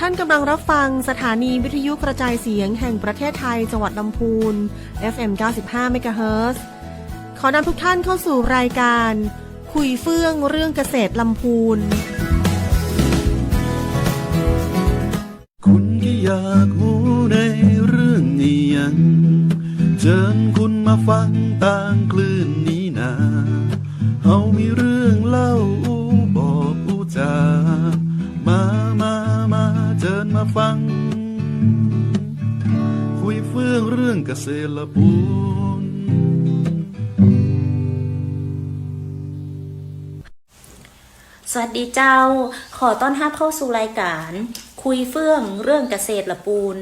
านกำลังรับฟังสถานีวิทยุกระจายเสียงแห่งประเทศไทยจังหวัดลำพูน FM 95 เมกะเฮิรตซ์ขอนำทุกท่านเข้าสู่รายการคุยเฟื่องเรื่องเกษตรลำพูนคุณก็อยากรู้ในเรื่องนี้ยังเชิญคุณมาฟังต่างคลื่นนี้นาเฮามีเรื่องเล่าบอกจามาเชิญมาฟังคุยเฟื่องเรื่องเกษตรลำพูนสวัสดีเจ้าขอต้อนรับเข้าสู่รายการคุยเฟื่องเรื่องเกษตรละปูน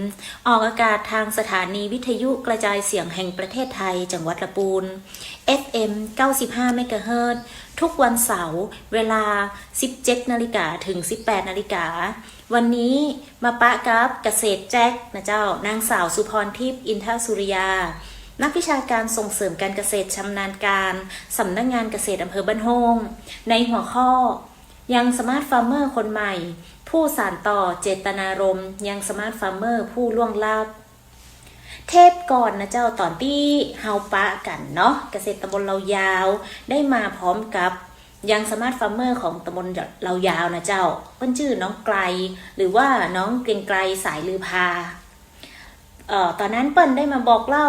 ออกอากาศทางสถานีวิทยุกระจายเสียงแห่งประเทศไทยจังหวัดละปูน FM 95 เมกะเฮิรตซ์ทุกวันเสาร์เวลา 17 นาฬิกาถึง 18 นาฬิกาวันนี้มาปะกับเกษตรแจ็คนะเจ้านางสาวสุพรทิพย์อินทสุริยานักวิชาการส่งเสริมการเกษตรชำนาญการสำนักงานเกษตรอำเภอบ้านโฮงในหัวข้อยังสมาร์ทฟาร์มเมอร์คนใหม่ผู้สานต่อเจตนารมณ์ยังสมาร์ทฟาร์มเมอร์ผู้ล่วงลับเทปก่อนนะเจ้าตอนที่เฮาปะกันเนาะเกษตรตำบลเรายาวได้มาพร้อมกับยังสมาร์ทฟาร์มเมอร์ของตำบลเรายาวนะเจ้าเปิ้นชื่อน้องไกลหรือว่าน้องเกรียงไกรสายลือพาตอนนั้นเปิ้นได้มาบอกเล่า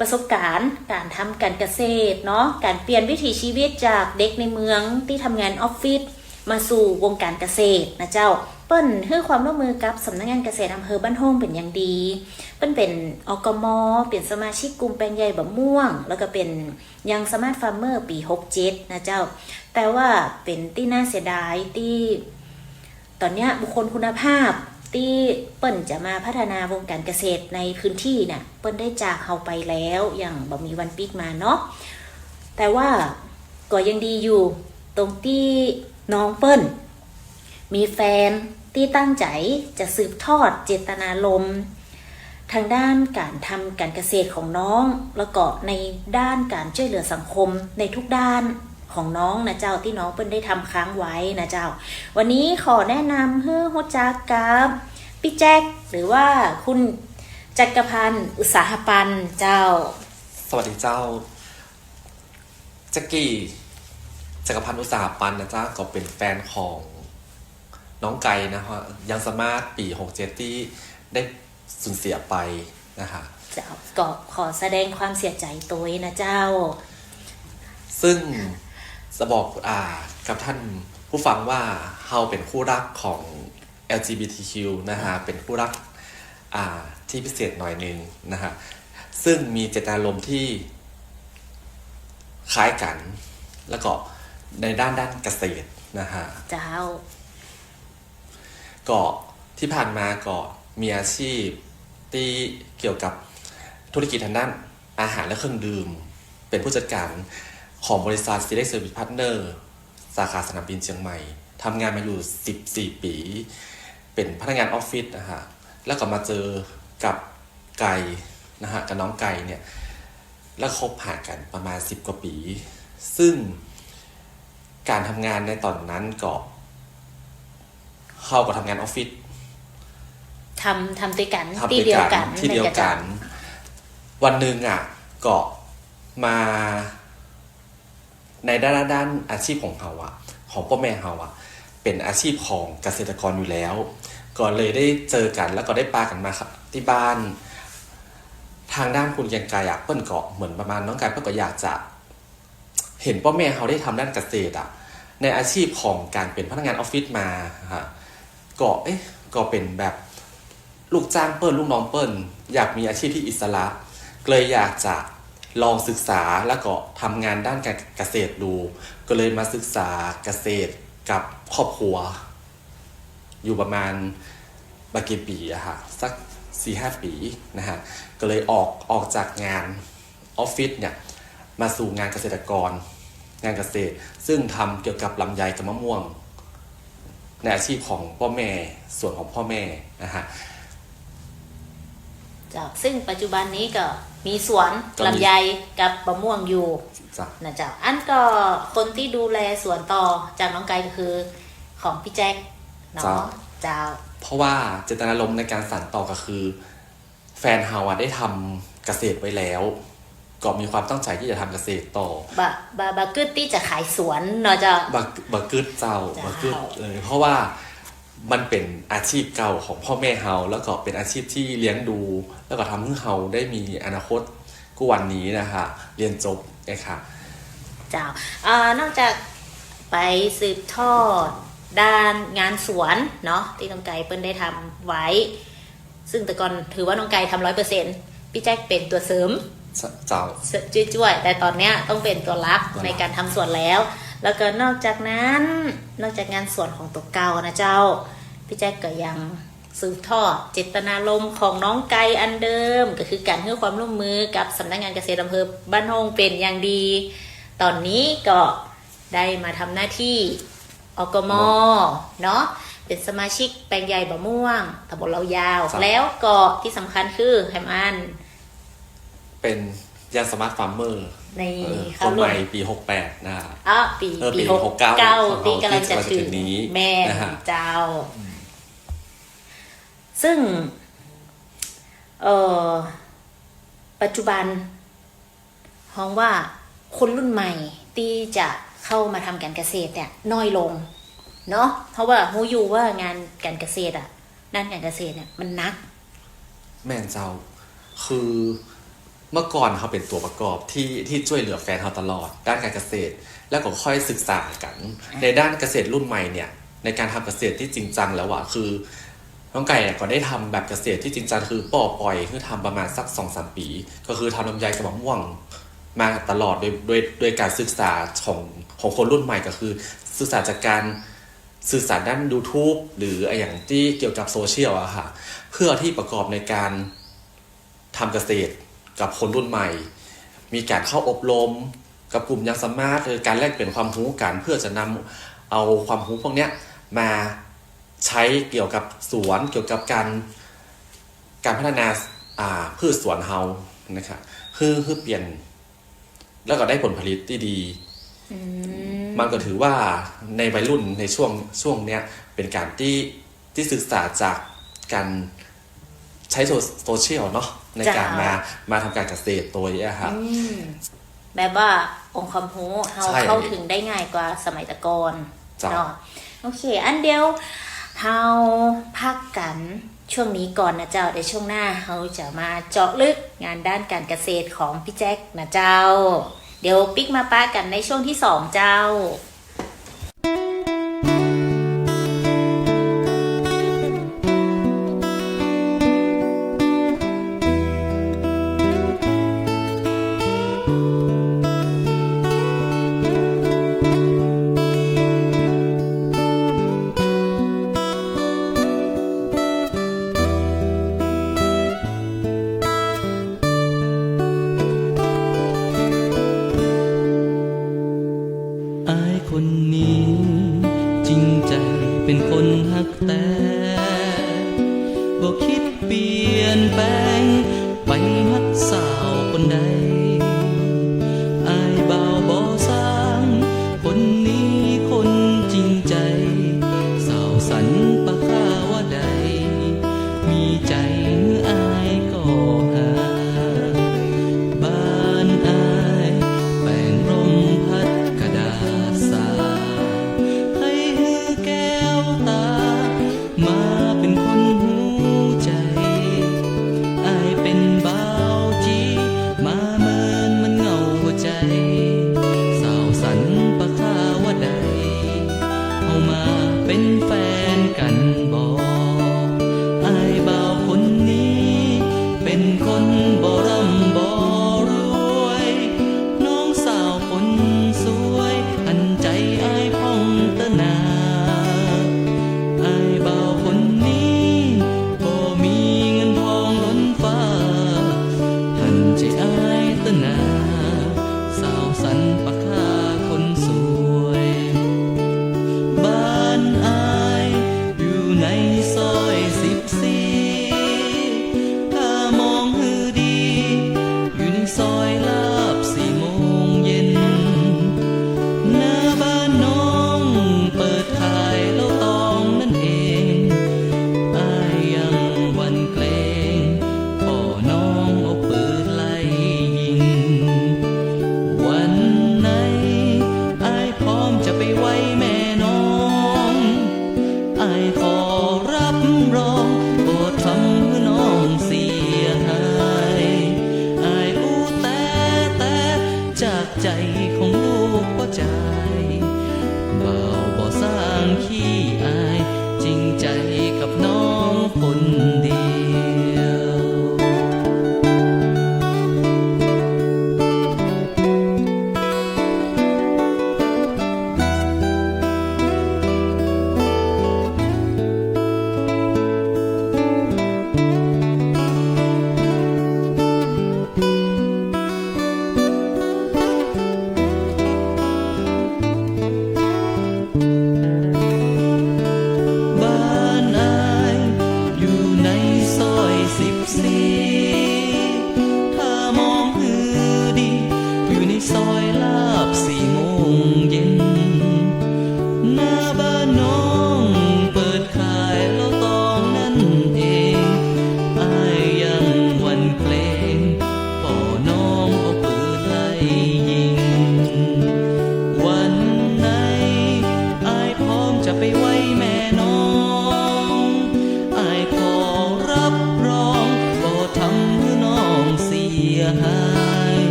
ประสบการณ์การทำการเกษตรเนาะการเปลี่ยนวิถีชีวิตจากเด็กในเมืองที่ทำงานออฟฟิศมาสู่วงการเกษตรนะเจ้าเปิ้นให้ความร่วมมือกับสำนักงานเกษตรอำเภอบ้านโฮงเป็นอย่างดีเปิ้นเป็นอกม.เป็นสมาชิกกลุ่มแปลงใหญ่บะม่วงแล้วก็เป็นยังสมาร์ทฟาร์มเมอร์ปี67นะเจ้าแต่ว่าเป็นที่น่าเสียดายที่ตอนนี้บุคคลคุณภาพที่เปิ้นจะมาพัฒนาวงการเกษตรในพื้นที่น่ะเปิ้นได้จากเฮาไปแล้วอย่างบ่มีวันปีกมาเนาะแต่ว่าก็ยังดีอยู่ตรงที่น้องเปิ้นมีแฟนที่ตั้งใจจะสืบทอดเจตนารมณ์ทางด้านการทำการเกษตรของน้องแล้วก็ในด้านการช่วยเหลือสังคมในทุกด้านของน้องนะเจ้าที่น้องเปิ้นได้ทำค้างไว้นะเจ้าวันนี้ขอแนะนำให้รู้จักกับพี่แจ็คหรือว่าคุณจักรพันธ์อุตสาหปันเจ้าสวัสดีเจ้าแจ็คกี้จักรพันธ์อุตสาหปันนะเจ้าก็เป็นแฟนของน้องไก่นะฮะยังสมาร์ทปี67ที่ได้สูญเสียไปนะคะเจ้าก็ขอแสดงความเสียใจตัวนะเจ้าซึ่งจะบอกกับท่านผู้ฟังว่าเฮาเป็นคู่รักของ LGBTQ นะฮะเป็นคู่รักที่พิเศษหน่อยนึงนะฮะซึ่งมีเจตนารมณ์ที่คล้ายกันแล้วก็ในด้านเกษตรนะฮะเจ้าก็ที่ผ่านมาก็มีอาชีพที่เกี่ยวกับธุรกิจทางด้านอาหารและเครื่องดื่มเป็นผู้จัดการของบริษัท Select Service Partner สาขาสนามบินเชียงใหม่ทำงานมาอยู่14 ปีเป็นพนักงานออฟฟิศนะฮะแล้วก็มาเจอกับไก่นะฮะกับน้องไก่เนี่ยแล้วคบหากันประมาณ10 กว่าปีซึ่งการทำงานในตอนนั้นก็เข้ากับทำงานออฟฟิศทำด้วยกันที่เดียวกันวันหนึ่งก็มาในด้านอาชีพของเขาของพ่อแม่เขาเป็นอาชีพของเกษตรกรอยู่แล้วก็เลยได้เจอกันแล้วก็ได้ปากันมาที่บ้านทางด้านคุณยังไกลเปิ้ลก็เหมือนประมาณน้องไกลเปิ้ลก็อยากจะเห็นพ่อแม่เขาได้ทำด้านเกษตรในอาชีพของการเป็นพนักงานออฟฟิศมาก็เป็นแบบลูกจ้างเปิ้ลลูกน้องเปิ้ลอยากมีอาชีพที่อิสระเลยอยากจะลองศึกษาแล้วก็ทำงานด้านการเกษตรดูก็เลยมาศึกษาเกษตรกับครอบครัวอยู่ประมาณกี่ปีสัก 4-5 ปีนะฮะก็เลยออกจากงานออฟฟิศเนี่ยมาสู่งานเกษตรกรงานเกษตรซึ่งทำเกี่ยวกับลำไยกับมะม่วงในอาชีพของพ่อแม่ส่วนของพ่อแม่นะฮะซึ่งปัจจุบันนี้ก็มีสวนลำไยกับมะม่วงอยู่นะเจ้าอันก็คนที่ดูแลสวนต่อจากน้องไก่ก็คือของพี่แจ็คเนาะเจ้า เพราะว่าเจตนารมณ์ในการสานต่อก็คือ แฟนเฮาได้ทำเกษตรไว้แล้วก็มีความตั้งใจที่จะทำเกษตรต่อบะกึดที่จะขายสวนเนาะเจ้าบะกึดเจ้าบะกึดเลยเพราะว่ามันเป็นอาชีพเก่าของพ่อแม่เฮาแล้วก็เป็นอาชีพที่เลี้ยงดูแล้วก็ทำให้เฮาได้มีอนาคตกูวันนี้นะคะเรียนจบนะคะเจ้านอกจากไปสืบทอดด้านงานสวนเนาะที่น้องไก่เปิ้ลได้ทำไว้ซึ่งแต่ก่อนถือว่าน้องไก่ทำ100%พี่แจ็คเป็นตัวเสริมเจ้าช่วยแต่ตอนเนี้ยต้องเป็นตัวรับในการทำสวนแล้วก็นอกจากนั้นนอกจากงานสวนของตัวเก่านะเจ้าพี่แจ็คก็ยังสืบทอดเจตนารมณ์ของน้องไก่อันเดิมก็คือการให้ความร่วมมือกับสำนักงานเกษตรอำเภอบ้านโฮงเป็นอย่างดีตอนนี้ก็ได้มาทำหน้าที่อกม.เนาะเป็นสมาชิกแปลงใหญ่บะม่วงตำบลเรายาวแล้วก็ที่สำคัญคือแฮมอันเป็นยานสมาร์ทฟาร์มเมอร์ในคนใหม่ปี68นะปี69ปีกำลังจะถึงนี้แม่เจ้าซึ่งปัจจุบันห้องว่าคนรุ่นใหม่ที่จะเข้ามาทำการเกษตรเนี่ยน้อยลงเนาะเพราะว่าฮู้อยู่ว่างานการเกษตรด้านการเกษตรเนี่ยมันนักแม่นเจ้าคือเมื่อก่อนเขาเป็นตัวประกอบที่ช่วยเหลือแฟนเขาตลอดด้านการเกษตรแล้วก็ค่อยศึกษากันในด้านเกษตรรุ่นใหม่เนี่ยในการทำเกษตรที่จริงจังแล้วคือน้องไก่ก็ได้ทำแบบเกษตรที่จริงจังคือปล่อยคือทำประมาณสัก 2-3 ปีก็คือทำลำไยกับมะม่วงมาตลอดโดยการศึกษาของคนรุ่นใหม่ก็คือศึกษาจากการสื่อสารด้าน YouTube หรืออย่างที่เกี่ยวกับโซเชียลค่ะเพื่อที่ประกอบในการทำเกษตรกับคนรุ่นใหม่มีการเข้าอบรมกับกลุ่มยังสมาร์ทการแลกเปลี่ยนความรู้กันเพื่อจะนำเอาความรู้พวกนี้มาใช้เกี่ยวกับสวนเกี่ยวกับการพัฒนาพืชสวนเฮานะครับคือเปลี่ยนแล้วก็ได้ผลผลิตที่ดีมันก็ถือว่าในวัยรุ่นในช่วงเนี้ยเป็นการที่ศึกษาจากการใช้โซเชียลเนาะในการมาทำการเกษตรตัวนี้ครับแบบว่าองค์ความรู้เราเข้าถึงได้ง่ายกว่าสมัยตะก่อนเนาะโอเคอันเดียวเราพักกันช่วงนี้ก่อนนะเจ้าในช่วงหน้าเราจะมาเจาะลึกงานด้านการเกษตรของพี่แจ็คนะเจ้าเดี๋ยวปิ๊กมาป้ากันในช่วงที่2เจ้าเป็นคนหักแต่บ่คิดเปลี่ยนแปลงไปหักสาวคนใดอายบ่าวบ่สร้างคนนี้คนจริงใจสาวสันปะข้าว่าใดมีใจเมื่ออายก็หาบ้านอายแป้งร่มพัดกระดาษสามาเป็นคนหูใจอายเป็นบ่าวจีมาเมินมันเหงาหัวใจสาวสันปะข้าว่าใดเอามาเป็นแฟนกันบ่อายบ่าวคนนี้เป็นคนบ่ร่ำบ่รวยน้องสาวคนสวยอันใจอายพ่องตะนาสาวสันปะข้าคนสวยบ้านอา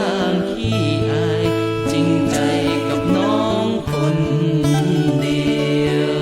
างขี้อายจริงใจกับน้องคนเดียว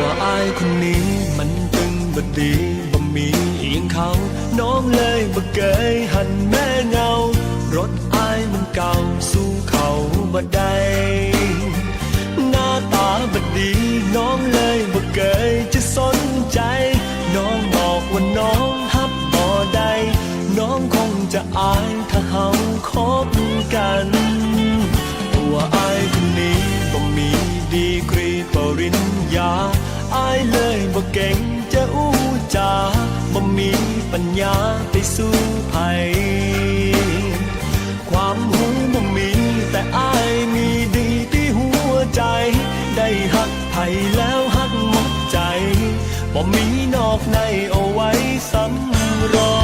ว่าอายคนนี้มันตึงบ่ดีบ่มีเอียงเขา น้องเลยบ่เกยหันแม่เงา รถอายมันเก่าสู้เขาบ่ได้หน้าตาบ่ดีน้องเลยบ่เกยจะสนใจ น้องบอกว่าน้องฮับบ่ได้น้องคงจะอายถ้าเฮาคบกันตัวอายคนนี้บ่มีดีกรีปริญญาอายเลยบ่เก่งจะอู้จาบ่มีปัญญาไปสู้ไผความหูบ่มีแต่อายมีดีที่หัวใจได้ฮักไผแล้วฮักหมดใจบ่มีนอกในเอาไว้สำรอ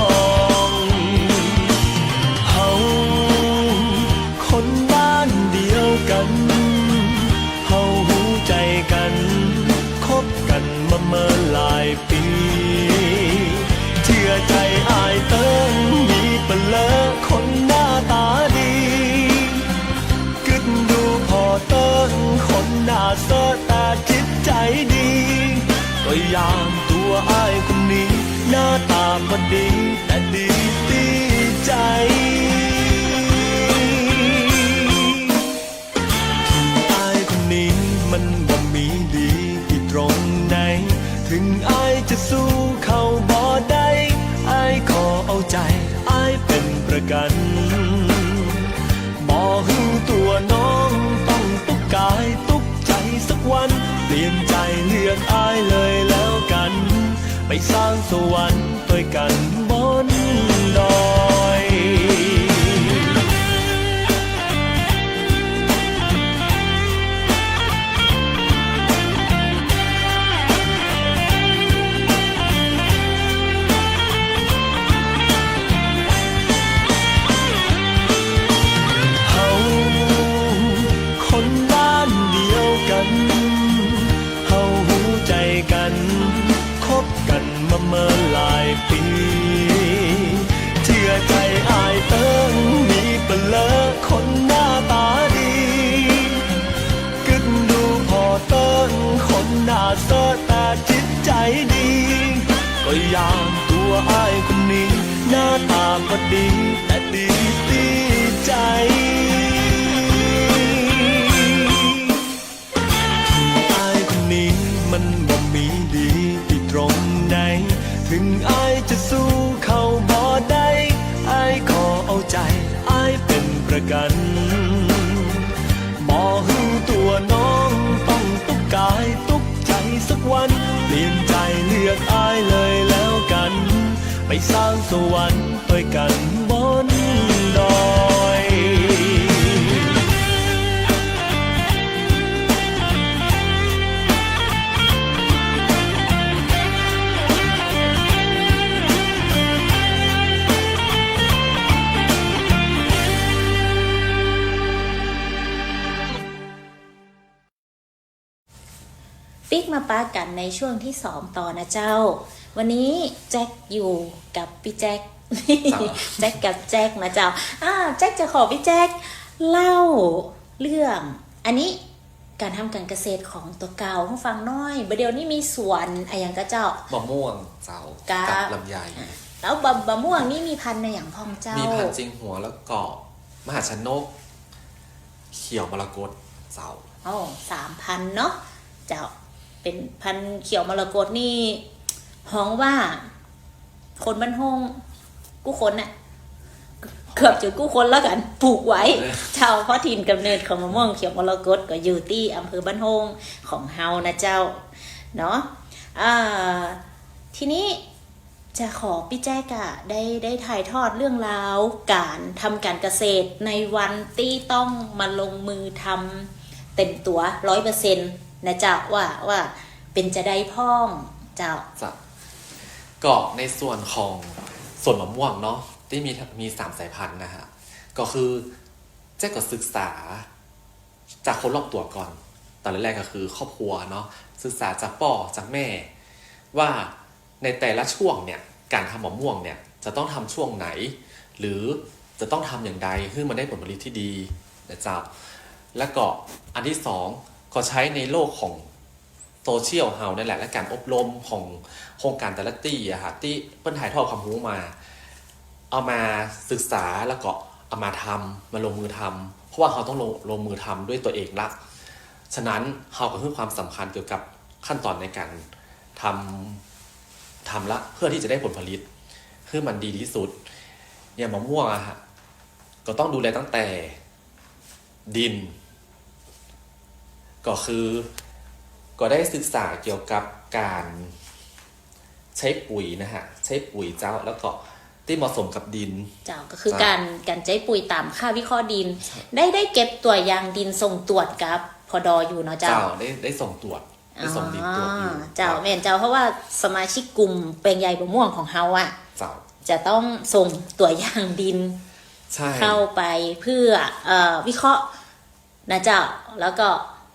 งเฮาคนบ้านเดียวกันเฮาหูใจกันคบกันมาเมื่อหลายปีเชื่อใจอายเติ้งมีเปลอคนหน้าตาดีกึดดูพอเติ้งคนหน้าเสอแต่จิตใจดีก็อย่างตัวอายคนนี้หน้าตาก็ดีแต่ดีตีใจอายคนนี้มันบ่มีดีที่ตรงไหนถึงอายจะสู้เขาบ่ได้อายขอเอาใจอายเป็นประกันบ่หูตัวน้องต้องตุกกายตุกใจสักวันเปลี่ยนใจเลือกอายเลยแล้วกันไปสร้างสวรรค์ด้วยกันบนดอยเฮาคนบ้านเดียวกันเฮาหูใจกันคบกันมาเมื่อหลายปีเชื่อใจอายเติ้งมีเปลอคนหน้าตาดีกึดดูพอเติ้งคนหน้าเสอแต่จิตใจดีก็อย่างตัวอายคนนี้หน้าตาก็ดีแต่ดีตีใจอายคนนี้มันบ่มีดีที่ตรงไหนถึงอายจะสู้เขาบ่ได้อายขอเอาใจอายเป็นประกันบ่หูตัวน้องต้องตุกกายตุกใจสักวันเปลี่ยนใจเลือกอายเลยแล้วกันไปสร้างสวรรค์ด้วยกันบนดอย ปิ๊กมาปากันในช่วงที่2ต่อนะเจ้า วันนี้แจ็คอยู่กับพี่แจ็ค แจ็คกับแจ็คนะเจ้าแจ็คจะขอพี่แจ็คเล่าเรื่องอันนี้การทำการเกษตรของตัวเก่าให้ฟังหน้อยเดี๋ยวนี้มีสวนอะไรอย่างก็เจ้าม ะม่วงเจ้ากับลำไย แล้วบะม่วงนี่มีพันธุ์ในอย่างพองเจ้า มี มี พันธุ์จิงหัวแล้วก็มหาชนก เขียวมรกตเจ้า 3,000เนาะเจ้าเป็นพันธุ์เขียวมรกตนี่ฮ้องว่าคนบ้านห้องกู้คนน่ะเกือบจะกู้คนแล้วกันปลูกไว้เจ้าเพราะถิ่นกำเนิดของมะม่วงเขียวมรกตก็อยู่ที่อำเภอบ้านห้องของเฮานะเจ้าเนาะทีนี้ จะขอพี่แจ๊กอะได้ถ่ายทอดเรื่องราวการทำการเกษตรในวันที่ต้องมาลงมือทำเต็มตัว100%นะเจ้าว่าเป็นจะได้พ่องเจ้า จะก็ในส่วนของส่วนมะม่วงเนาะที่มี3 สายพันธุ์นะฮะก็คือเจ๊ก็ศึกษาจากคนรอบตัวก่อนตอนแรกๆก็คือครอบครัวเนาะศึกษาจากพ่อจากแม่ว่าในแต่ละช่วงเนี่ยการทำมะม่วงเนี่ยจะต้องทำช่วงไหน หรือจะต้องทำอย่างใดให้มันได้ผลผลิตที่ดีนะจ๊ะแล้วก็อันที่สองก็ใช้ในโลกของโซเชียลเฮานั่นแหละและการอบรมของโครงการแต่ละที่อะฮะที่เปิ้ลถ่ายทอดความรู้มาเอามาศึกษาแล้วก็เอามาทำมาลงมือทำเพราะว่าเขาต้องลงมือทำด้วยตัวเองละฉะนั้นเขาก็ให้ความสำคัญเกี่ยวกับขั้นตอนในการทำละเพื่อที่จะได้ผลผลิตคือมันดีที่สุดอย่างมะม่วงอะฮะก็ต้องดูแลตั้งแต่ดินก็คือก็ได้ศึกษาเกี่ยวกับการใช้ปุ๋ยนะฮะใช้ปุ๋ยเจ้าแล้วก็ที่เหมาะสมกับดิน เจ้าก็คือการใช้ปุ๋ยตามค่าวิเคราะห์ดิน ได้เก็บตัวอย่างดินส่งตรวจกับพดอยู่เนาะเจ้า ได้ส่งตรวจได้ส่งดินตรวจอยู่ เจ้าแม่นเจ้าเพราะว่าสมาชิกกลุ่มแปลงใหญ่มะม่วงของเฮาอ่ะ เจ้า จะต้องส่งตัวอย่างดิน ใช่ เข้าไปเพื่อวิเคราะห์นะเจ้าแล้วก็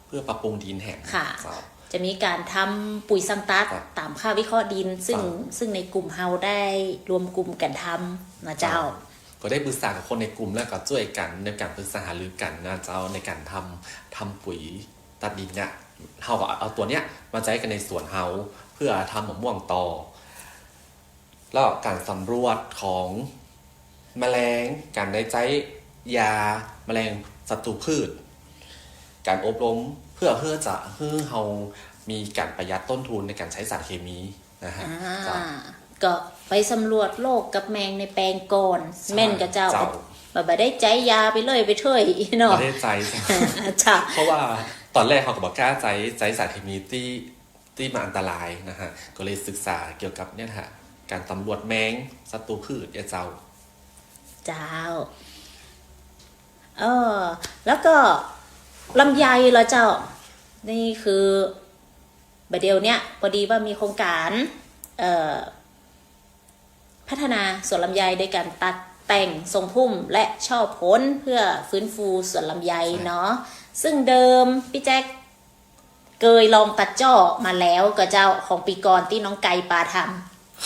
เพื่อปรับปรุงดินแห้ง ค่ะ เจ้า จะมีการทำปุ๋ยซังตัด ครับ ตามค่าวิเคราะห์ดิน ซึ่ง ครับ ซึ่งในกลุ่มเฮาได้รวมกลุ่มกันทำนะเจ้า ก็ได้ปรึกษากับคนในกลุ่มแล้วก็ช่วยกันในการปรึกษาหารือกันนะเจ้าในการทำปุ๋ยตัดดินเนี่ยเฮาก็เอาตัวเนี้ยมาใช้กันในสวนเฮาเพื่อทำมะม่วงต่อแล้วการสำรวจของแมลงการได้ใช้ยาแมลงศัตรูพืช การอบรมเพื่อจะให้เฮามีการประหยัดต้นทุนในการใช้สารเคมีนะฮะเจ้า ก็ไปสำรวจโรคกับแมงในแปลงก่อน ใช่ แม่นกับเจ้า เจ้า บ่ได้ใจยาไปเลยไปเถอยเนาะ ประเทศใจ เจ้า เพราะว่าตอนแรกเขาก็บอกกล้าใช้สารเคมีที่มันอันตรายนะฮะก็เลยศึกษาเกี่ยวกับเนี่ยฮะการตำรวจแมงศัตรูพืชเจ้า เจ้าแล้วก็ลำไยเหรอเจ้า นี่คือประเดี๋ยวเนี้ยพอดีว่ามีโครงการพัฒนาสวนลำไยโดยการตัดแต่งทรงพุ่มและช่อพ้นเพื่อฟื้นฟูสวนลำไยเนาะซึ่งเดิมพี่แจ๊คเคยลองตัดจ่อมาแล้วก็เจ้าของปีก่อนที่น้องไก่ปาท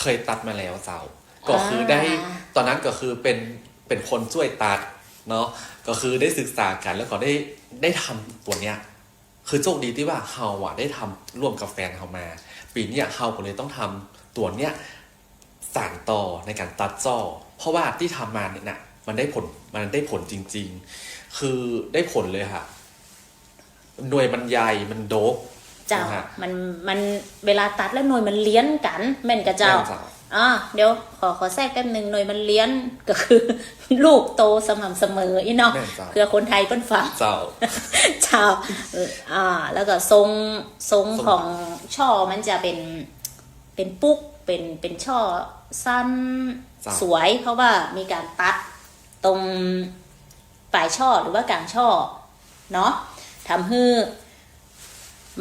เคยตัดมาแล้วเจ้า ก็คือได้ตอนนั้นก็คือเป็นคนช่วยตัดเนาะก็คือได้ศึกษากันแล้วก็ได้ทำตัวเนี้ยคือโชคดีที่ว่าเฮาอะได้ทำร่วมกับแฟนเฮามา ปีนี้เฮาก็เลยต้องทำตัวเนี้ยสานต่อในการตัดจ้อเพราะว่าที่ทำมาเนี่ยนะมันได้ผลจริงๆ คือได้ผลเลยค่ะหน่วยมันใหญ่มันโดก ำเจ้า นะฮะ มันเวลาตัดแล้วหน่วยมันเลี้ยนกันแม่นกับเจ้า แม่นเจ้า เดี๋ยวขอแทรกแป๊บนึงหน่วยมันเลี้ยนก็คือ ลูกโตสม่ำเสมออีเนาะ แม่นเจ้า เพื่อคนไทยเปิ้นฟัง เจ้า เจ้าแล้วก็ทรงของช่อมันจะเป็นปุ๊กเป็นช่อสั้น จ้ะ สวย เพราะว่ามีการตัดตรงปลายช่อหรือว่ากลางช่อเนาะทำให้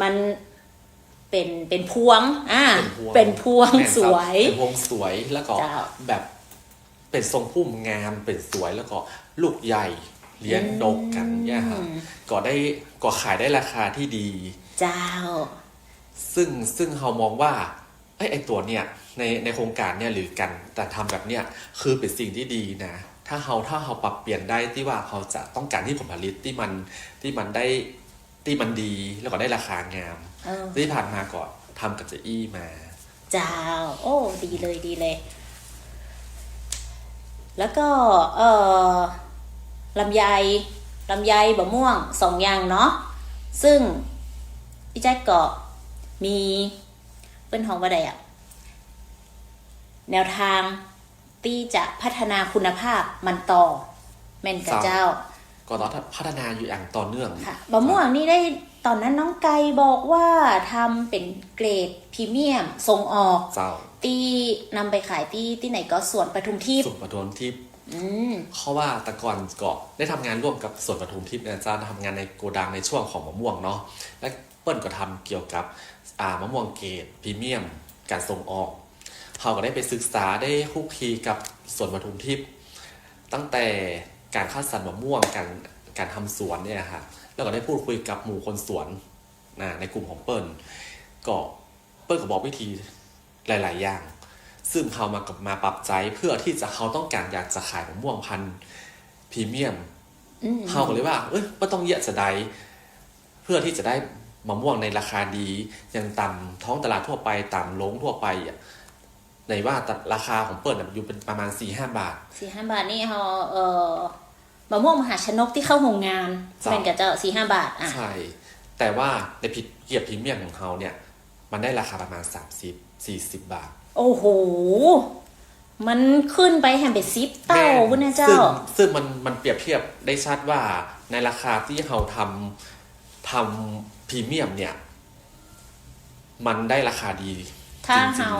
มันเป็นพวงเป็นพวง แม่น ส เจ้า วย เป็นพวงสวยแล้วก็ เจ้า แบบเป็นทรงพุ่มงามเป็นสวยแล้วก็ลูกใหญ่เลี้ยงดกกันเนี่ยค่ะก็ขายได้ราคาที่ดี เจ้า ซึ่งเรามองว่าไอ้ตัวเนี่ยในโครงการเนี่ยหรือกันแต่ทำแบบเนี้ยคือเป็นสิ่งที่ดีนะถ้าเราปรับเปลี่ยนได้ที่ว่าเขาจะต้องการที่ผลผลิตที่มันได้ที่มันดีแล้วก็ได้ราคางาม ที่ผ่านมาก็ทำกับเจอี้มา เจ้า โอ้ดีเลย แล้วก็ลำไยบะม่วง2 อย่างเนาะซึ่งพี่แจ๊คก็มีเป็นของว่าใดอะแนวทางที่จะพัฒนาคุณภาพมันต่อแม่นกับเจ้า ก็ต้องพัฒนาอยู่อย่างต่อเนื่อง ค่ะบะม่วงนี่ได้ตอนนั้นน้องไก่บอกว่าทำเป็นเกรดพรีเมียมส่งออก เจ้า ตีนำไปขายที่ไหนก็สวนปทุมทิพย์ ส่วนปทุมทิพย์ อืม เพราะว่าแต่ก่อนก็ได้ทำงานร่วมกับสวนปทุมทิพย์เนี่ยจะทำงานในโกดังในช่วงของมะม่วงเนาะและเปิ้ลก็ทำเกี่ยวกับมะม่วงเกรดพรีเมียมการส่งออกเขาก็ได้ไปศึกษาได้คุกคีกับสวนปทุมทิพย์ตั้งแต่การคัดสรรมะม่วงการทำสวนเนี่ยค่ะแล้วก็ได้พูดคุยกับหมู่คนสวนในกลุ่มของเปิ้ลก็บอกวิธีหลายๆอย่างซึ่งเขามาปรับใจเพื่อที่จะเขาต้องการอยากจะขายมะม่วงพันธุ์พรีเมียมเขาก็เลยว่าไม่ต้องเยอะจะได้เพื่อที่จะได้มะม่วงในราคาดีอย่างต่ำท้องตลาดทั่วไปต่ำลงทั่วไปในว่าราคาของเปิ้ลอยู่เป็นประมาณ 4-5 บาท 4-5 บาทนี่เขามะม่วงมหาชนกที่เข้าโรงงานเป็นกับเจ้า 4-5 บาทอ่ะ ใช่แต่ว่าในเกียรติพรีเมียมของเขาเนี่ยมันได้ราคาประมาณ 30-40 บาท โอ้โห มันขึ้นไปแฮมเบซิปเต้าวุ้นนะเจ้า ซึ่งมันเปรียบเทียบได้ชัดว่าในราคาที่เราทำพรีเมียมเนี่ยมันได้ราคาดี ถ้า จริง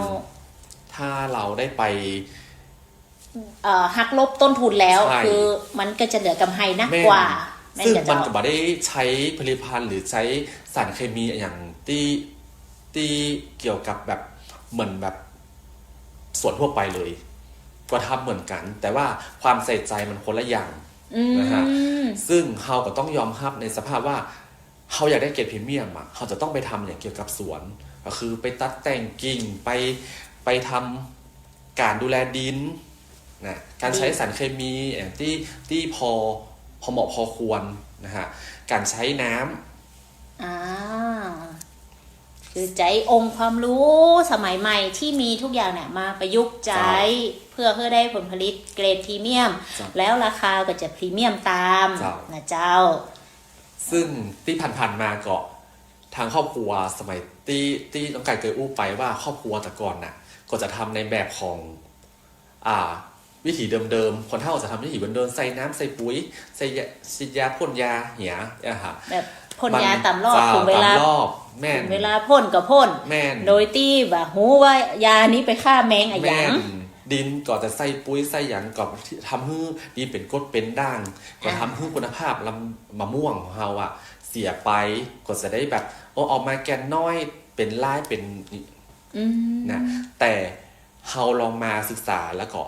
ๆ ถ้าเราได้ไป หักลบต้นทุนแล้ว ใช่ คือมันก็จะเหลือกำไรนักกว่า ซึ่ง กับ มัน เจ้า ก็บ่ได้ใช้ผลิตภัณฑ์หรือใช้สารเคมีอย่างที่เกี่ยวกับแบบเหมือนแบบส่วนทั่วไปเลย ก็ทำเหมือนกัน แต่ว่าความใส่ใจมันคนละอย่างนะฮะซึ่งเขาก็ต้องยอมรับในสภาพว่าเขาอยากได้เกรดพรีเมียมอ่ะเขาจะต้องไปทำอย่างเกี่ยวกับสวนก็คือไปตัดแต่งกิ่งไปทำการดูแลดินนะการใช้สารเคมีอย่างที่พอเหมาะพอควรนะฮะการใช้น้ำ คือใจองค์ความรู้สมัยใหม่ที่มีทุกอย่างเนี่ยมาประยุกต์ใจเพื่อได้ผลผลิตเกรดพรีเมียม แล้วราคาก็จะพรีเมียมตามนะเจ้า ซึ่งที่ผ่านๆมาก็ทางครอบครัวสมัยที่น้องไก่เคยอู้ไปว่าครอบครัวแต่ก่อนน่ะก็จะทำในแบบของวิถีเดิมๆคนเฒ่าจะทำวิถีเดิมๆใส่น้ำใส่ปุ๋ยใส่ฉีดยาพ่นยาเหียแบบพ่นยาต่ำรอบถึงเวลา แม่น เวลาพ่นก็พ่น แม่น โดยที่แบบหูว่ายานี้ไปฆ่าแมงอะห แม่ ยัง นดินก็จะใส่ปุ๋ยใส่หยังก็ทำให้ดินเป็นกรดเป็นด่างก็ทำให้คุณภาพลำมะม่วงของเราอ่ะเสียไปก็จะได้แบบออกมาแกนน้อยเป็นลายเป็นนะแต่เราลองมาศึกษาแล้วก็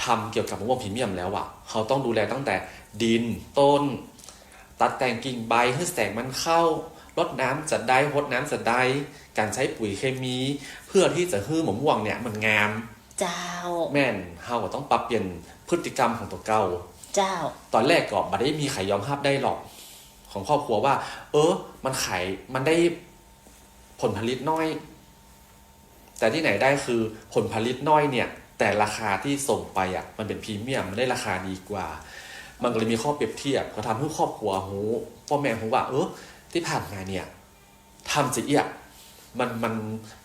ทำเกี่ยวกับมะม่วงพรีเมียมแล้วอ่ะเขาต้องดูแลตั้งแต่ดินต้นตัดแต่งกิ่งใบให้แสงมันเข้ารดน้ำจะได้รดน้ำจะได้การใช้ปุ๋ยเคมีเพื่อที่จะให้มะม่วงเนี่ยมันงาม เจ้า แม่นเฮาก็ต้องปรับเปลี่ยนพฤติกรรมของตัวเก่า เจ้า ตอนแรกก็บ่ได้มีใครยอมรับได้หรอกของครอบครัวว่า มันได้ผลผลิตน้อย แต่ที่ไหนได้คือผลผลิตน้อยเนี่ย แต่ราคาที่ส่งไปอ่ะมันเป็นพรีเมียมมันได้ราคาดีกว่า มันก็เลยมีข้อเปรียบเทียบก็ทำให้ครอบครัวพ่อแม่ฮู้ว่าที่ผ่านมาเนี่ยทำสิ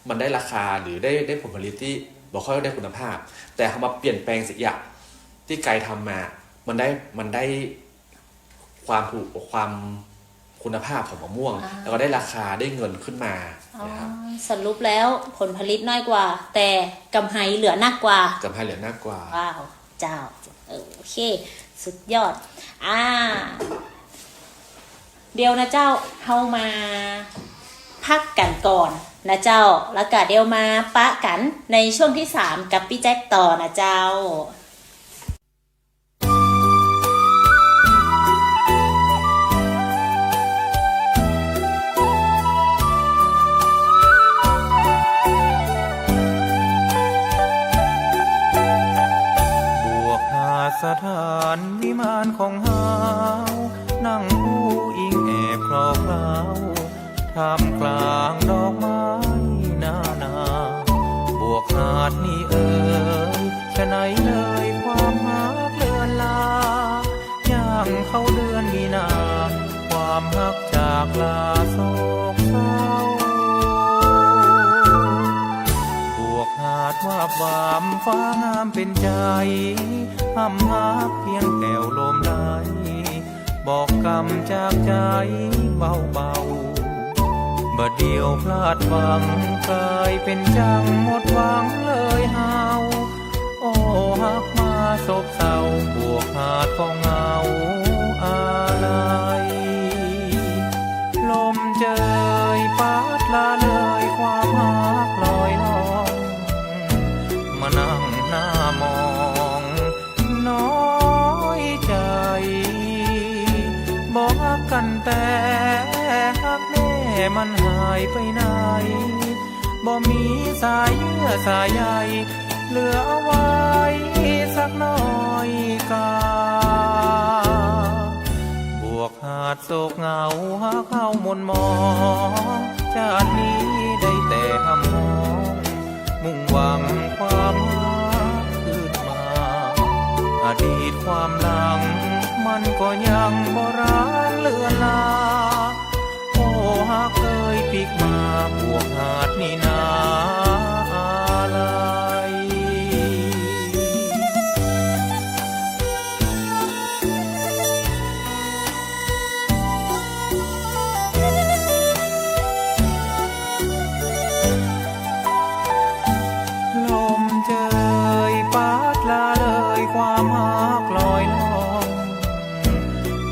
มันได้ราคาหรือได้ผลผลิตที่บ่ค่อยได้คุณภาพ แต่เขามาเปลี่ยนแปลงสิที่ไกลทำมามันได้ความคุณภาพของมะม่วง แล้วก็ได้ราคาได้เงินขึ้นมานะครับ สรุปแล้วผลผลิตน้อยกว่า แต่กำไรเหลือนักกว่า กำไรเหลือนักกว่า ว้าวเจ้าโอเคสุดยอดเดี๋ยวนะเจ้าเฮามาพักกันก่อนนะเจ้าแล้วก็เดี๋ยวมาปะกันในช่วงที่3กับพี่แจ็คต่อนะเจ้า บวกหาสถานวิมานของเฮานั่งคู่อิงแอบคลอเคล้าท่ามกลางดอกไม้นาบวกหาดนี่ฉะไหนเลยความหาเลือนลาย่างเข้าเดือนมีนาความฮักจากลาโศกเศร้าบวกหาดวาบวามฟ้างามเป็นใจห้ำฮักเพียงแก้วลมไหลบอกกำจากใจเบา บ่เดียวพลาดหวังกลายเป็นจังหมดหวังเลยเฮาโอ้หักมาซบเศร้าบวกหาดของเงาอะไรลมเจยปาดลาเลยความหักลอยล่องมานั่งหน้ามองน้อยใจบอกกันแต่หักแน่มันหายไปไหนบ่มีสายเยื่อสายใยเหลือเอาไว้สักน้อยกาบวกหาดโศกเหงาหาเข้ามนมองชาตินี้ได้แต่หำมองมุ่งหวังความรักคืนมาอดีตความหลังมันก็ยังโบราณเลือนลาโอ้หากเคยปีกมาบวกหาดนี่นาอะไรลมเจยปาดลาเลยความหักลอยล่อง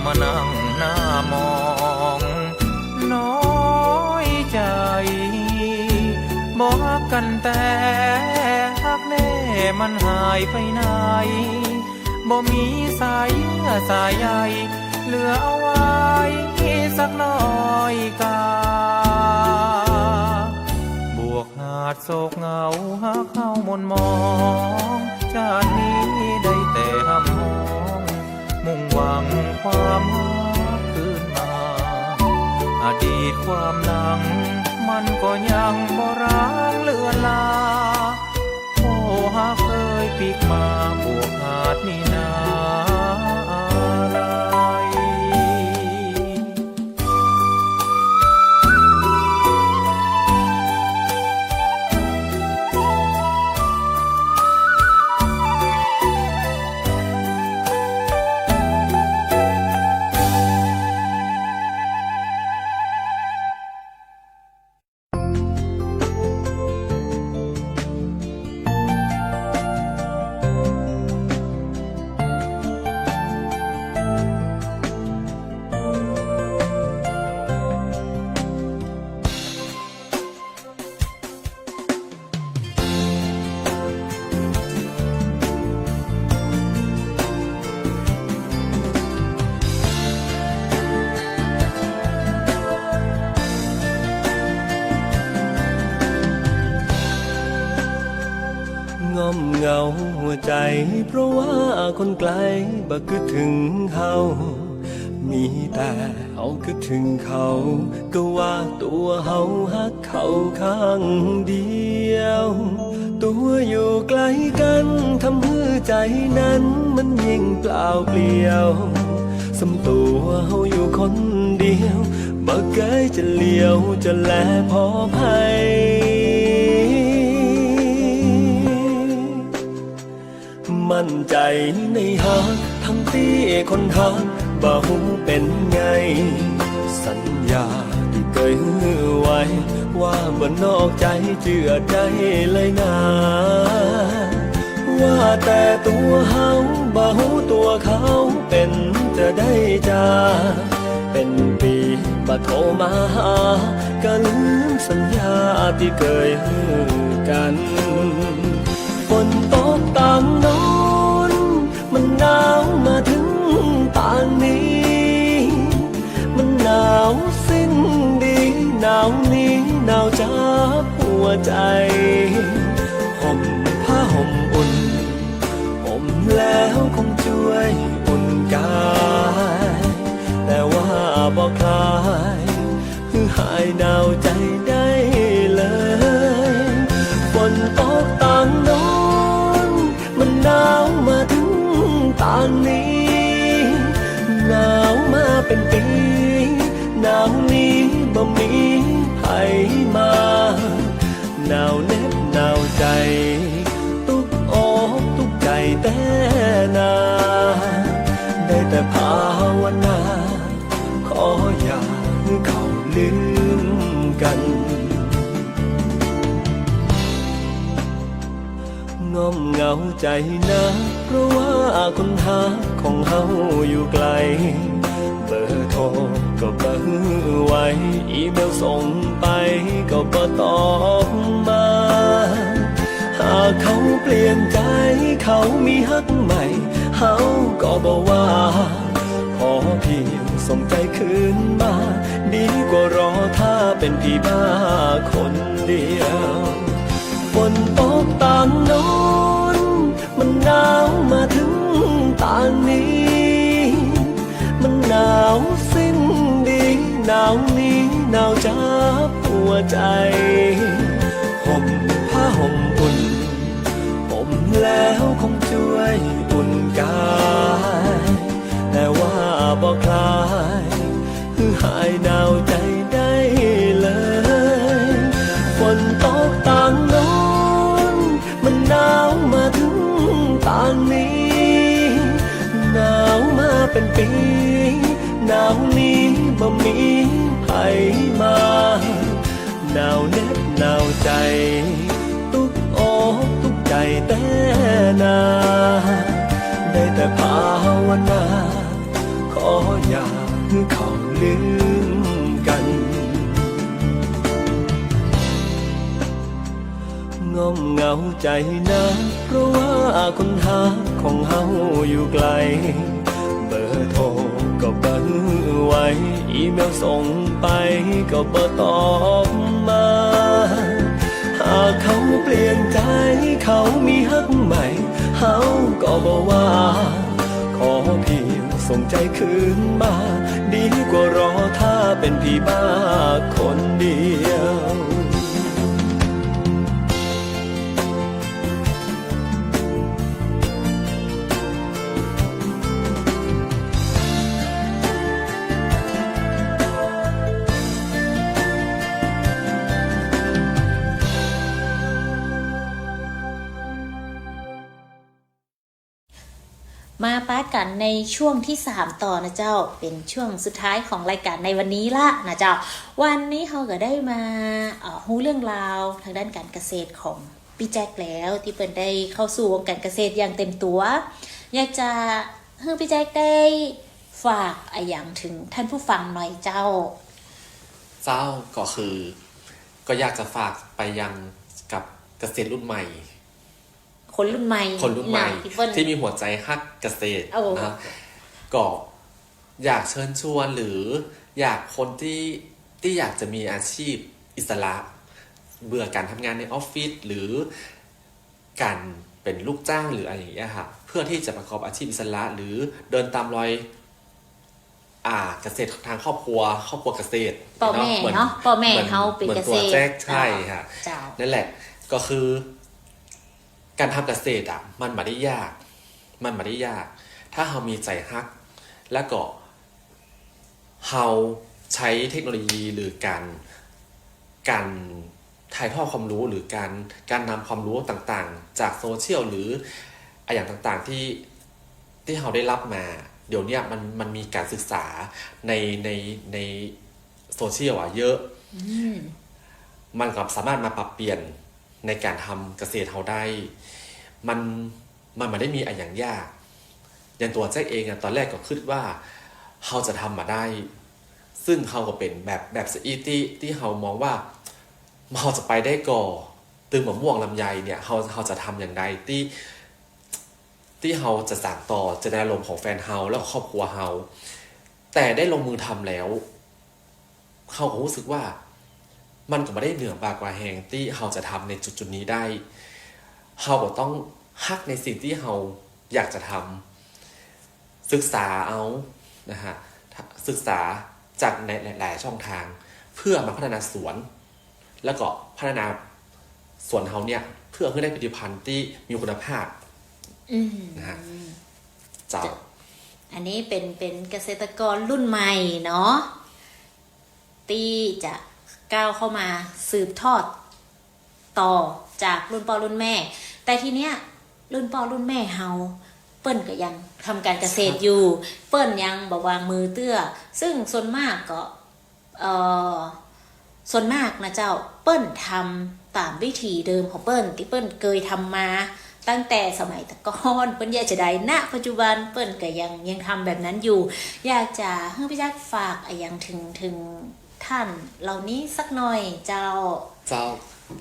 มานั่งหน้ามองน้อยใจบอกกันแต่หักแน่มันหายไปไหนบ่มีสายเยื่อสายใยเหลือเอาไว้สักน้อยกาบวกหาดโศกเหงาหาเข้ามนมองชาตินี้ได้แต่หำมองมุ่งหวังความรักคืนมาอดีตความหลังมันก็ยังโบราณเลือนลาโอ้หากเคยปีกมาบวกหาดนี่นาอะไร ง่อมเหงาหัวใจเพราะว่าคนไกลบ่คิดถึงเฮามีแต่เฮาคิดถึงเขาก็ว่าตัวเฮาฮักเขาข้างเดียวตัวอยู่ไกลกันทำให้ใจนั้นมันยิ่งเปล่าเปลี่ยวสมตัวเฮาอยู่คนเดียวบ่เคยจะเลี้ยวจะแลพอภัยมั่นใจในฮักทั้งที่คนฮักบ่ฮู้เป็นไงสัญญาที่เคยฮือไว้ว่าบ่นอกใจเชื่อใจเลยนะว่าแต่ตัวเฮาบ่ฮู้ตัวเขาเป็นจะได้จาเป็นปีบ่โทรมาหาก็ลืมสัญญาที่เคยฮือกันฝนตกต่างโน้นมันหนาวมาถึงป่านนี้มันหนาวสิ้นดีหนาวนี้หนาวจากหัวใจห่มผ้าห่มอุ่นห่มแล้วคงช่วยอุ่นกายแต่ว่าบอกคลายคือหายหนาวใจได้เลยฝนตกต่างโน้นมันหนาวมาถึงป่านนี้หนาวมาเป็นปีหนาวนี้บ่มีใครมาหนาวแนบหนาวใจตุกอกตุกใจแต่นาได้แต่ภาวนาขออย่าเขาลืมกัน ง้มเหงาใจนะเพราะว่าคนหาของเฮาอยู่ไกลเบอร์โทรก็บ่ฮือไว้อีเมลส่งไปก็บ่ตอบมาหากเขาเปลี่ยนใจเขามีฮักใหม่เฮาก็บ่ว่าขอเพียงส่งใจคืนมาดีกว่ารอถ้าเป็นพี่บ้าคนเดียวฝนตกต่างโน้นมันหนาวมาถึงต่างนี้มันหนาวสิ้นดีหนาวนี้หนาวจับหัวใจห่มผ้าห่มอุ่นห่มแล้วคงช่วยอุ่นกายแต่ว่าบ่คลายคือหายหนาวใจได้เลยฝนตกต่างโน้นมันหนาวมาถึงต่างนี้หนาวมาเป็นปีหนาวนี้บ่มีใครมาหนาวแนบหนาวใจตุกอกตุกใจแต่นาได้แต่ภาวนาขออย่าเขาลืมกันง้มเหงาใจนะเพราะว่าคนหาของเฮาอยู่ไกลเบอร์โทรก็บ่ฮือไว้อีเมลส่งไปก็บ่ตอบมาหากเขาเปลี่ยนใจเขามีฮักใหม่เฮาก็บ่ว่าขอเพียงส่งใจคืนมาดีกว่ารอถ้าเป็นพี่บ้าคนเดียวมาป้ากันในช่วงที่3ต่อนะเจ้าเป็นช่วงสุดท้ายของรายการในวันนี้ละนะเจ้าวันนี้เขาก็ได้มารู้เรื่องราวทางด้านการเกษตรของพี่แจ็คแล้วที่เปิ่นได้เข้าสู่วงการเกษตรอย่างเต็มตัวอยากจะให้พี่แจ็คได้ฝากอย่างถึงท่านผู้ฟังหน่อยเจ้าก็คือก็อยากจะฝากไปยังกับเกษตรรุ่นใหม่คนรุ่นใหม่ที่มีหัวใจฮักเกษตรนะก็อยากเชิญชวนหรืออยากคนที่อยากจะมีอาชีพอิสระเบื่อการทำงานในออฟฟิศหรือการเป็นลูกจ้างหรืออะไรอย่างเงี้ยครับเพื่อที่จะประกอบอาชีพอิสระหรือเดินตามรอยเกษตรทางครอบครัวเกษตรพ่อแม่เนาะพ่อแม่เขาเป็นเกษตรแจ๊กใช่ค่ะนั่นแหละก็คือการทำเกษตรมันไม่ได้ยากถ้าเรามีใจฮักแล้วก็เราใช้เทคโนโลยีหรือการถ่ายทอดความรู้หรือการนำความรู้ต่างๆจากโซเชียลหรืออย่างต่างๆที่เราได้รับมาเดี๋ยวนี้มันมีการศึกษาในโซเชียลเยอะมันก็สามารถมาปรับเปลี่ยนในการทำเกษตรเราได้มันไม่ได้มีอย่างยากอย่างตัวแจ็คเองตอนแรกก็คิดว่าเราจะทำมาได้ซึ่งเราก็เป็นแบบสอีที่เรามองว่าเราจะไปได้ก่อตื่นมะม่วงลำไยเนี่ยเราจะทำอย่างไรที่เราจะสานต่อจะได้อารมณ์ของแฟนเราแล้วก็ครอบครัวเราแต่ได้ลงมือทำแล้วเราก็รู้สึกว่ามันก็ไม่ได้เหนือบากว่าแหงที่เราจะทำในจุดนี้ได้เราก็ต้องฮักในสิ่งที่เราอยากจะทำศึกษาเอานะฮะศึกษาจากในหลายช่องทางเพื่อมาพัฒนาสวนแล้วก็พัฒนาสวนเราเนี่ยเพื่อให้ได้ผลิตภัณฑ์ที่มีคุณภาพนะฮะเจ้าอันนี้เป็นเกษตรกรรุ่นใหม่เนาะที่จะก้าวเข้ามาสืบทอดต่อจากรุ่นพ่อรุ่นแม่แต่ทีเนี้ยรุ่นพ่อรุ่นแม่เฮาเปิ้นก็ยังทำการเกษตรอยู่เปิ้นยังบ่วางมือเตื้อซึ่งส่วนมากก็ส่วนมากนะเจ้าเปิ้นทำตามวิถีเดิมของเปิ้นที่เปิ้นเคยทำมา ตั้งแต่สมัยตะก่อนเปิ้นอยากจะได้ณปัจจุบันเปิ้นก็ยังทำแบบนั้นอยู่อยากจะให้พี่แจ๊คฝากอะไรอย่างถึงท่านเหล่านี้สักหน่อยเจ้า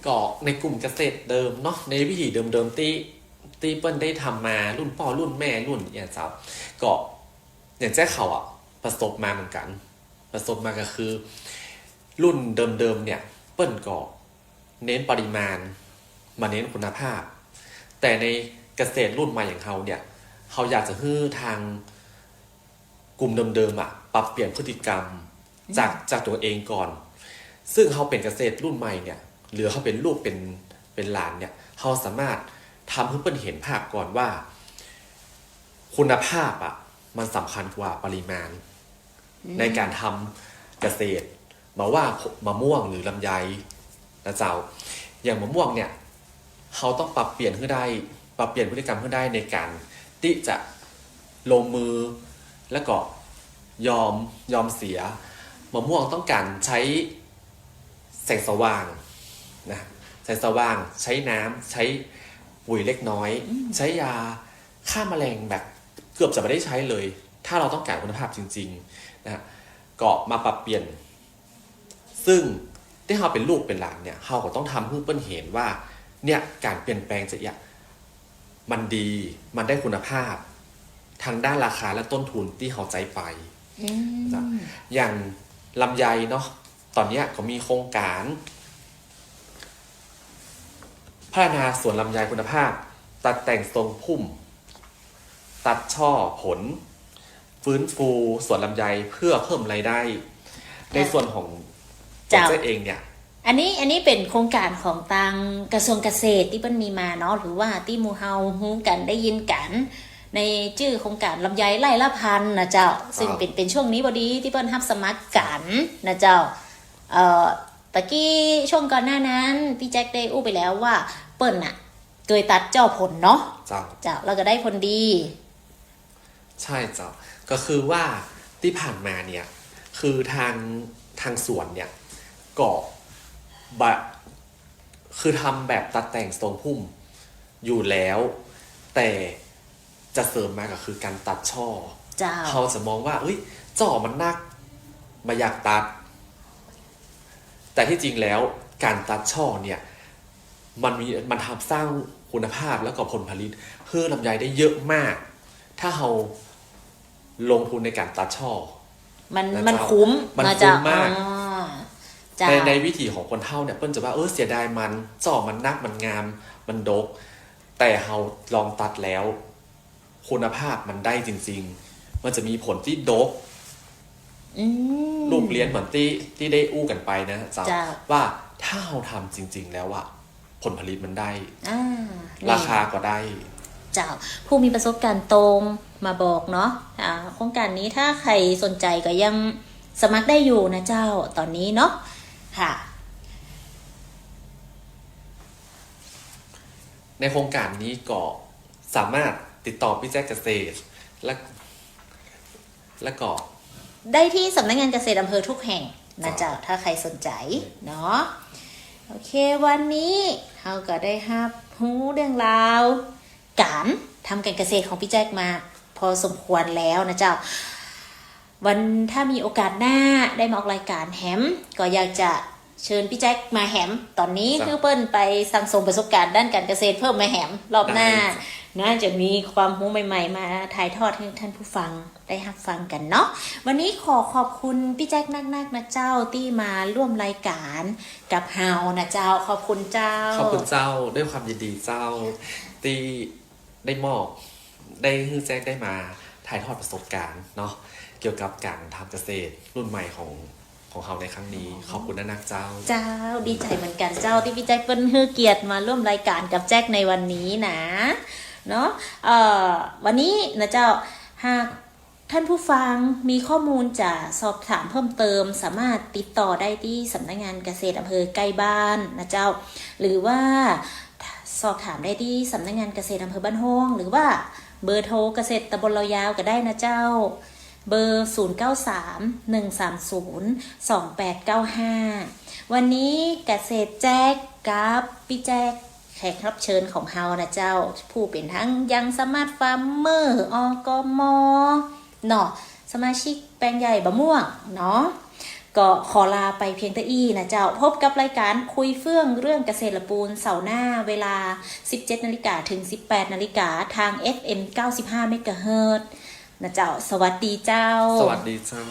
ก็ในกลุ่มเกษตรเดิมเนาะในวิถีเดิมๆที่เปิ้ลได้ทำมารุ่นพ่อรุ่นแม่รุ่นเนี่ยเจ้าก็อย่างแจ้เขาประสบมาเหมือนกันประสบมาก็คือรุ่นเดิมๆเนี่ยเปิ้ลก็เน้นปริมาณมาเน้นคุณภาพแต่ในเกษตรรุ่นใหม่อย่างเขาเนี่ยเขาอยากจะให้ทางกลุ่มเดิมๆปรับเปลี่ยนพฤติกรรมจากตัวเองก่อนซึ่งเขาเป็นเกษตรรุ่นใหม่เนี่ยหรือเขาเป็นลูกเป็นหลานเนี่ยเขาสามารถทำให้เปิ้ลเห็นภาพก่อนว่าคุณภาพมันสำคัญกว่าปริมาณในการทำเกษตรมาว่ามะม่วงหรือลำไยนะเจ้าอย่างมะม่วงเนี่ยเขาต้องปรับเปลี่ยนให้ได้ปรับเปลี่ยนพฤติกรรมให้ได้ในการที่จะลงมือแล้วก็ยอมเสียมะม่วงต้องการใช้แสงสว่างนะแสงสว่างใช้น้ำใช้ปุ๋ยเล็กน้อยใช้ยาฆ่าแมลงแบบเกือบจะไม่ได้ใช้เลยถ้าเราต้องการคุณภาพจริงๆนะก็มาปรับเปลี่ยนซึ่งที่เราเป็นลูกเป็นหลานเนี่ยเราก็ต้องทำให้เปิ้ลเห็นว่าเนี่ยการเปลี่ยนแปลงจะมันดีมันได้คุณภาพทางด้านราคาและต้นทุนที่เขาใจไปอย่างลำไยเนาะตอนนี้ก็มีโครงการพัฒนาสวนลำไยคุณภาพตัดแต่งทรงพุ่มตัดช่อผลฟื้นฟูสวนลำไยเพื่อเพิ่มรายได้ในส่วนของเจ้าเองเนี่ยอันนี้เป็นโครงการของทางกระทรวงเกษตรที่เปิ้ลมีมาเนาะหรือว่าที่หมู่เฮาฮู้กันได้ยินกันในชื่อโครงการลำไยไร่ละพันนะเจ้าซึ่งเป็นช่วงนี้พอดีที่เปิ้ลรับสมัครกันนะเจ้าตะกี้ช่วงก่อนหน้านั้นพี่แจ็คได้อู้ไปแล้วว่าเปิ้ลเคยตัดเจ้าผลเนาะเจ้าแล้วก็ได้ผลดีใช่เจ้าก็คือว่าที่ผ่านมาเนี่ยคือทางสวนเนี่ยก็คือทำแบบตัดแต่งทรงพุ่มอยู่แล้วแต่จะเสริมมาก็คือการตัดช่อเขาจะมองว่าเอ้ยจ่อมันนักมาอยากตัดแต่ที่จริงแล้วการตัดช่อเนี่ยมันทำสร้างคุณภาพแล้วก็ผลผลิตเพื่อลำไยได้เยอะมากถ้าเราลงทุนในการตัดช่อมันคุ้มมากในวิถีของคนเฒ่าเนี่ยเปิ้ลจะว่าเสียดายมันจ่อมันนักมันงามมันดกแต่เราลองตัดแล้วคุณภาพมันได้จริงๆมันจะมีผลที่ดกลูกเลี้ยนเหมือนที่ได้อู้กันไปนะจ๊ะว่าถ้าเราทำจริงๆแล้วผลผลิตมันได้ราคาก็ได้เจ้าผู้มีประสบการณ์ตรงมาบอกเนาะโครงการนี้ถ้าใครสนใจก็ยังสมัครได้อยู่นะเจ้าตอนนี้เนาะค่ะในโครงการนี้ก็สามารถติดต่อพี่แจ๊คเกษตรและก็ได้ที่สำนักงานเกษตรอำเภอทุกแห่งนะเจ้าถ้าใครสนใจเนาะโอเควันนี้เราก็ได้รับรู้เรื่องราวการทำการเกษตรของพี่แจ๊คมาพอสมควรแล้วนะเจ้าวันถ้ามีโอกาสหน้าได้มาออกรายการแฮมก็อยากจะเชิญพี่แจ็คมาแฮมตอนนี้คือเปิ้ลไปสั่งสมประสบการณ์ด้านการเกษตรเพิ่มมาแฮมรอบหน้าน่าจะมีความรู้ใหม่ๆมาถ่ายทอดให้ท่านผู้ฟังได้รับฟังกันเนาะวันนี้ขอบคุณพี่แจ็คนักๆนะเจ้าที่มาร่วมรายการกับเฮานะเจ้าขอบคุณเจ้าขอบคุณเจ้าด้วยความยินดีเจ้าที่ได้มอบได้ให้แจ็คได้มาถ่ายทอดประสบการณ์เนาะเกี่ยวกับการทำเกษตรรุ่นใหม่ของเขาในครั้งนี้ขอบคุณนักเจ้าดีใจเหมือนกันเจ้าที่พี่แจ็คเป็นให้เกียรติมาร่วมรายการกับแจ็คในวันนี้นะเนาะวันนี้นะเจ้าหากท่านผู้ฟังมีข้อมูลจะสอบถามเพิ่มเติมสามารถติดต่อได้ที่สำนักงานเกษตรอำเภอใกล้บ้านนะเจ้าหรือว่าสอบถามได้ที่สำนักงานเกษตรอำเภอบ้านฮ้องหรือว่าเบอร์โทรเกษตรตำบลเรายาวก็ได้นะเจ้าเบอร์ 0931302895 วันนี้เกษตรแจ็คกับพี่แจ็ค แขกรับเชิญของเฮานะเจ้าผู้เป็นทั้งยังสมาร์ทฟาร์มเมอร์อกมเนาะสมาชิกแปลงใหญ่บะม่วงเนาะก็ขอลาไปเพียงแต่อี้นะเจ้าพบกับรายการคุยเฟื่องเรื่องเกษตรละปูนเสาร์หน้าเวลา 17 นาฬิกาถึง 18 นาฬิกาทาง FM 95 เมกะเฮิรตซ์นะเจ้าสวัสดีเจ้า สวัสดีเจ้า